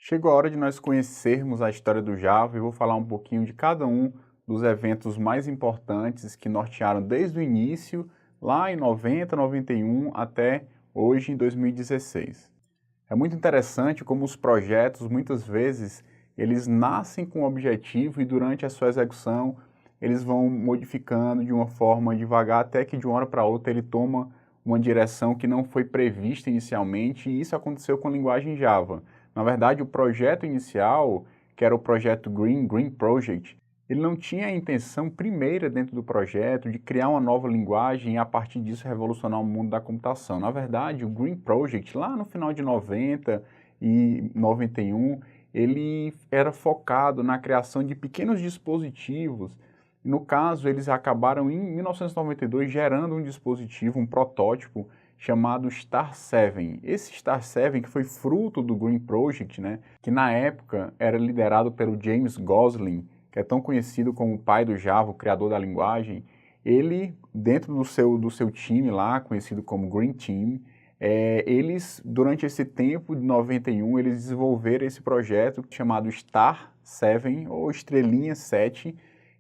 Chegou a hora de nós conhecermos a história do Java e vou falar um pouquinho de cada um dos eventos mais importantes que nortearam desde o início, lá em 90, 91, até hoje em 2016. É muito interessante como os projetos, muitas vezes, eles nascem com um objetivo e durante a sua execução eles vão modificando de uma forma devagar até que de uma hora para outra ele toma uma direção que não foi prevista inicialmente e isso aconteceu com a linguagem Java. Na verdade, o projeto inicial, que era o projeto Green Project, ele não tinha a intenção primeira dentro do projeto de criar uma nova linguagem e a partir disso revolucionar o mundo da computação. Na verdade, o Green Project, lá no final de 90 e 91, ele era focado na criação de pequenos dispositivos. No caso, eles acabaram em 1992 gerando um dispositivo, um protótipo, chamado Star 7. Esse Star 7, que foi fruto do Green Project, né, que na época era liderado pelo James Gosling, que é tão conhecido como o pai do Java, o criador da linguagem, ele, dentro do seu time lá, conhecido como Green Team, eles, durante esse tempo de 91, eles desenvolveram esse projeto chamado Star 7, ou Estrelinha 7,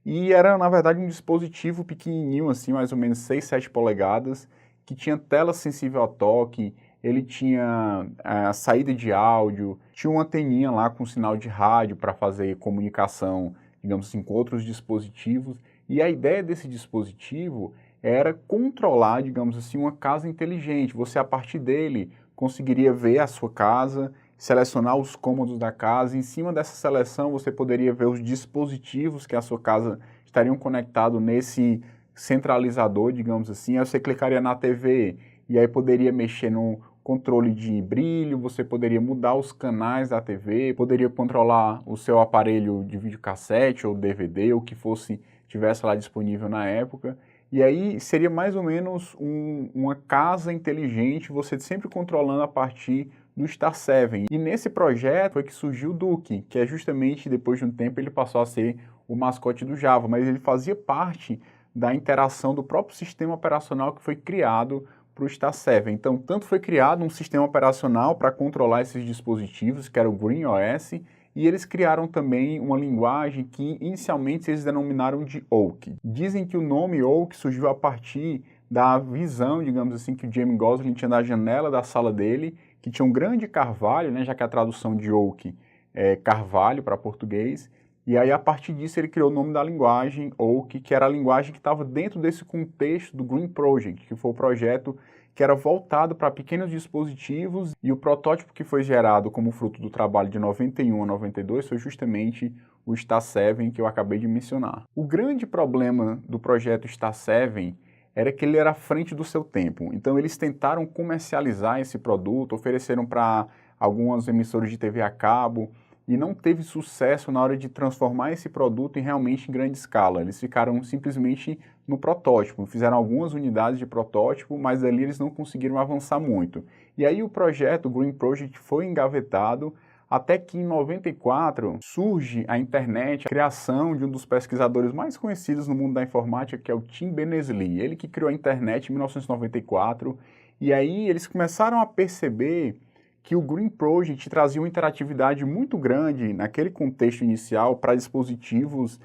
e era, na verdade, um dispositivo pequenininho, assim, mais ou menos 6, 7 polegadas, que tinha tela sensível ao toque, ele tinha a saída de áudio, tinha uma anteninha lá com sinal de rádio para fazer comunicação, digamos assim, com outros dispositivos. E a ideia desse dispositivo era controlar, digamos assim, uma casa inteligente. Você, a partir dele, conseguiria ver a sua casa, selecionar os cômodos da casa. Em cima dessa seleção, você poderia ver os dispositivos que a sua casa estariam conectados nesse centralizador, digamos assim. Aí você clicaria na TV e aí poderia mexer no controle de brilho, você poderia mudar os canais da TV, poderia controlar o seu aparelho de videocassete ou DVD, ou que fosse tivesse lá disponível na época. E aí seria mais ou menos uma casa inteligente, você sempre controlando a partir do Star 7. E nesse projeto foi que surgiu o Duque, que é justamente, depois de um tempo, ele passou a ser o mascote do Java, mas ele fazia parte da interação do próprio sistema operacional que foi criado para o Star 7. Então, tanto foi criado um sistema operacional para controlar esses dispositivos, que era o Green OS, e eles criaram também uma linguagem que inicialmente eles denominaram de Oak. Dizem que o nome Oak surgiu a partir da visão, digamos assim, que o James Gosling tinha da janela da sala dele, que tinha um grande carvalho, né, já que a tradução de Oak é carvalho para português, e aí a partir disso ele criou o nome da linguagem Oak, que era a linguagem que estava dentro desse contexto do Green Project, que foi o projeto que era voltado para pequenos dispositivos, e o protótipo que foi gerado como fruto do trabalho de 91 a 92 foi justamente o Star 7 que eu acabei de mencionar. O grande problema do projeto Star 7 era que ele era à frente do seu tempo. Então eles tentaram comercializar esse produto, ofereceram para algumas emissoras de TV a cabo, e não teve sucesso na hora de transformar esse produto em realmente em grande escala. Eles ficaram simplesmente no protótipo, fizeram algumas unidades de protótipo, mas ali eles não conseguiram avançar muito. E aí o projeto, o Green Project, foi engavetado, até que em 94 surge a internet, a criação de um dos pesquisadores mais conhecidos no mundo da informática, que é o Tim Berners-Lee. Ele que criou a internet em 1994, e aí eles começaram a perceber que o Green Project trazia uma interatividade muito grande naquele contexto inicial para dispositivos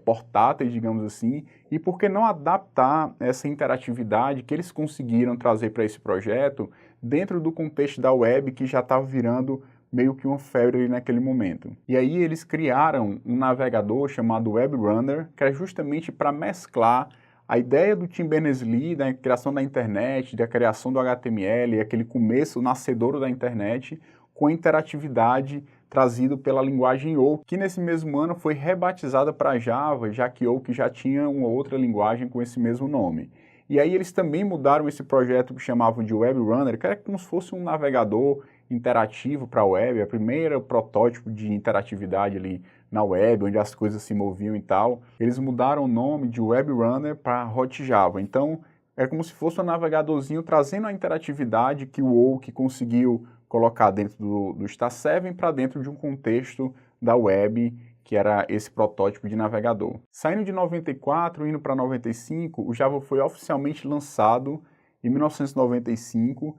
portáteis, digamos assim, e por que não adaptar essa interatividade que eles conseguiram trazer para esse projeto dentro do contexto da web, que já estava virando meio que uma febre naquele momento. E aí eles criaram um navegador chamado Web Runner, que é justamente para mesclar a ideia do Tim Berners-Lee, da criação da internet, da criação do HTML, aquele começo nascedouro da internet, com a interatividade trazido pela linguagem Oak, que nesse mesmo ano foi rebatizada para Java, já que Oak já tinha uma outra linguagem com esse mesmo nome. E aí eles também mudaram esse projeto que chamavam de Web Runner, que era como se fosse um navegador interativo para a web, a primeira protótipo de interatividade ali na web, onde as coisas se moviam e tal. Eles mudaram o nome de Web Runner para Hotjava. Então, é como se fosse um navegadorzinho trazendo a interatividade que o Oak conseguiu colocar dentro do Star 7 para dentro de um contexto da web, que era esse protótipo de navegador. Saindo de 94, indo para 95, o Java foi oficialmente lançado em 1995,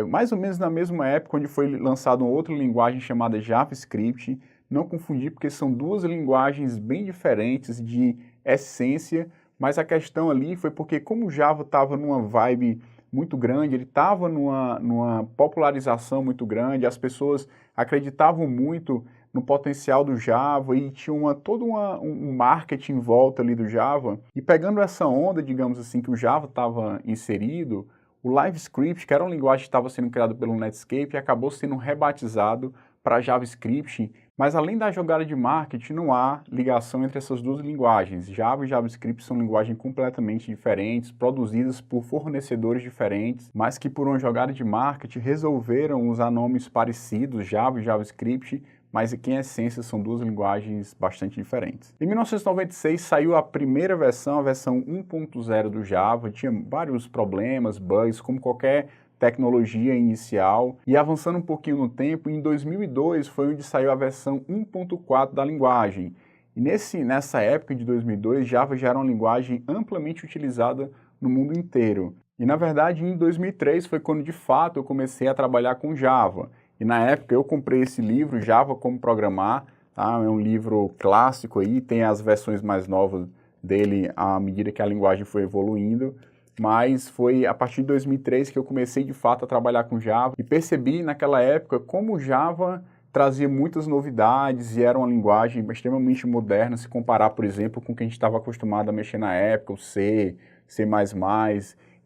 mais ou menos na mesma época onde foi lançada uma outra linguagem chamada JavaScript. Não confundir, porque são duas linguagens bem diferentes de essência, mas a questão ali foi porque como o Java estava numa vibe muito grande, ele estava numa popularização muito grande, as pessoas acreditavam muito no potencial do Java e tinha um marketing em volta ali do Java. E pegando essa onda, digamos assim, que o Java estava inserido, o LiveScript, que era uma linguagem que estava sendo criada pelo Netscape, acabou sendo rebatizado para JavaScript, mas além da jogada de marketing, não há ligação entre essas duas linguagens. Java e JavaScript são linguagens completamente diferentes, produzidas por fornecedores diferentes, mas que por uma jogada de marketing resolveram usar nomes parecidos, Java e JavaScript, mas aqui em essência são duas linguagens bastante diferentes. Em 1996 saiu a primeira versão, a versão 1.0 do Java, tinha vários problemas, bugs, como qualquer tecnologia inicial, e avançando um pouquinho no tempo, em 2002 foi onde saiu a versão 1.4 da linguagem. E nessa época de 2002, Java já era uma linguagem amplamente utilizada no mundo inteiro. E na verdade, em 2003 foi quando de fato eu comecei a trabalhar com Java. E na época eu comprei esse livro, Java Como Programar, tá? É um livro clássico aí, tem as versões mais novas dele à medida que a linguagem foi evoluindo. Mas foi a partir de 2003 que eu comecei de fato a trabalhar com Java e percebi naquela época como o Java trazia muitas novidades e era uma linguagem extremamente moderna se comparar, por exemplo, com o que a gente estava acostumado a mexer na época, o C, C++,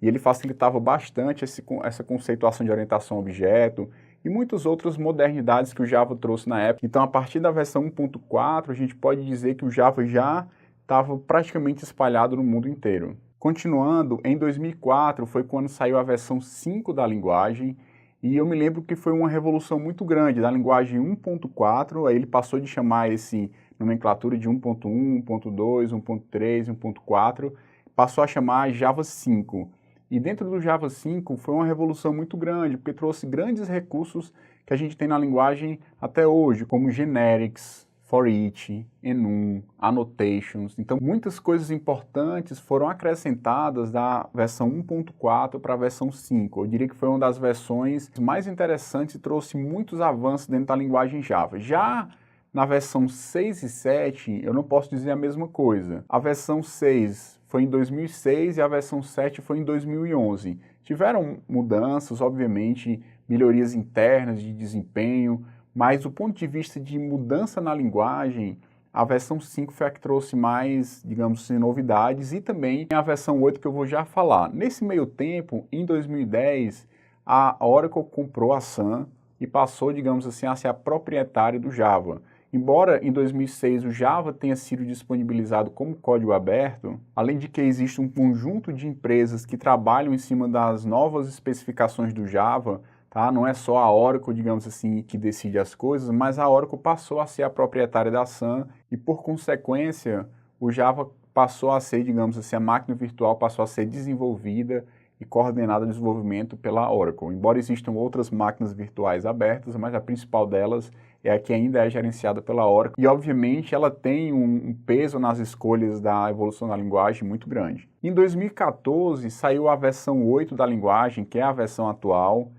e ele facilitava bastante essa conceituação de orientação a objeto e muitas outras modernidades que o Java trouxe na época. Então, a partir da versão 1.4, a gente pode dizer que o Java já estava praticamente espalhado no mundo inteiro. Continuando, em 2004 foi quando saiu a versão 5 da linguagem e eu me lembro que foi uma revolução muito grande. Da linguagem 1.4, aí ele passou de chamar esse nomenclatura de 1.1, 1.2, 1.3, 1.4, passou a chamar Java 5. E dentro do Java 5 foi uma revolução muito grande, porque trouxe grandes recursos que a gente tem na linguagem até hoje, como generics, for each, enum, annotations. Então, muitas coisas importantes foram acrescentadas da versão 1.4 para a versão 5. Eu diria que foi uma das versões mais interessantes e trouxe muitos avanços dentro da linguagem Java. Já na versão 6 e 7, eu não posso dizer a mesma coisa. A versão 6 foi em 2006 e a versão 7 foi em 2011. Tiveram mudanças, obviamente, melhorias internas de desempenho, mas do ponto de vista de mudança na linguagem, a versão 5 foi a que trouxe mais, digamos assim, novidades e também a versão 8 que eu vou já falar. Nesse meio tempo, em 2010, a Oracle comprou a Sun e passou, digamos assim, a ser a proprietária do Java. Embora em 2006 o Java tenha sido disponibilizado como código aberto, além de que existe um conjunto de empresas que trabalham em cima das novas especificações do Java, tá? Não é só a Oracle, digamos assim, que decide as coisas, mas a Oracle passou a ser a proprietária da Sun e, por consequência, o Java passou a ser, digamos assim, a máquina virtual passou a ser desenvolvida e coordenada de desenvolvimento pela Oracle. Embora existam outras máquinas virtuais abertas, mas a principal delas é a que ainda é gerenciada pela Oracle. E, obviamente, ela tem um peso nas escolhas da evolução da linguagem muito grande. Em 2014, saiu a versão 8 da linguagem, que é a versão atual.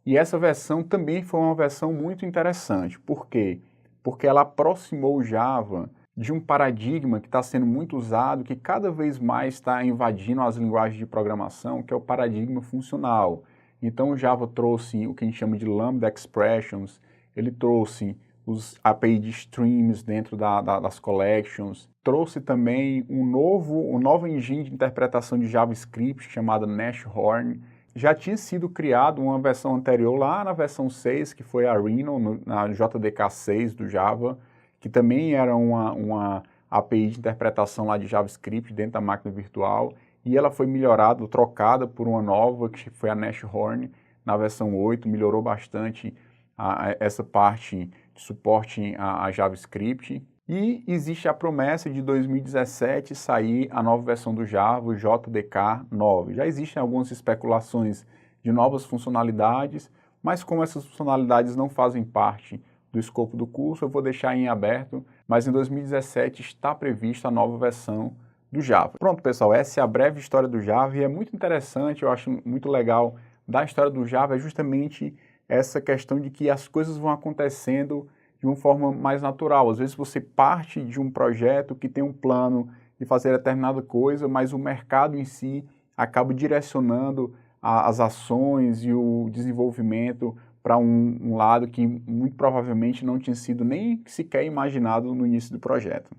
E essa versão também foi uma versão muito interessante. Por quê? Porque ela aproximou o Java de um paradigma que está sendo muito usado, que cada vez mais está invadindo as linguagens de programação, que é o paradigma funcional. Então o Java trouxe o que a gente chama de Lambda Expressions, ele trouxe os API de streams dentro das collections, trouxe também uma nova engine de interpretação de JavaScript chamada Nashorn. Já tinha sido criado uma versão anterior lá na versão 6, que foi a Rhino, na JDK 6 do Java, que também era uma API de interpretação lá de JavaScript dentro da máquina virtual, e ela foi melhorada, trocada por uma nova, que foi a Nashorn, na versão 8, melhorou bastante essa parte de suporte a JavaScript. E existe a promessa de 2017 sair a nova versão do Java, o JDK 9. Já existem algumas especulações de novas funcionalidades, mas como essas funcionalidades não fazem parte do escopo do curso, eu vou deixar em aberto, mas em 2017 está prevista a nova versão do Java. Pronto, pessoal, essa é a breve história do Java e é muito interessante, eu acho muito legal da história do Java é justamente essa questão de que as coisas vão acontecendo de uma forma mais natural. Às vezes você parte de um projeto que tem um plano de fazer determinada coisa, mas o mercado em si acaba direcionando as ações e o desenvolvimento para um lado que muito provavelmente não tinha sido nem sequer imaginado no início do projeto.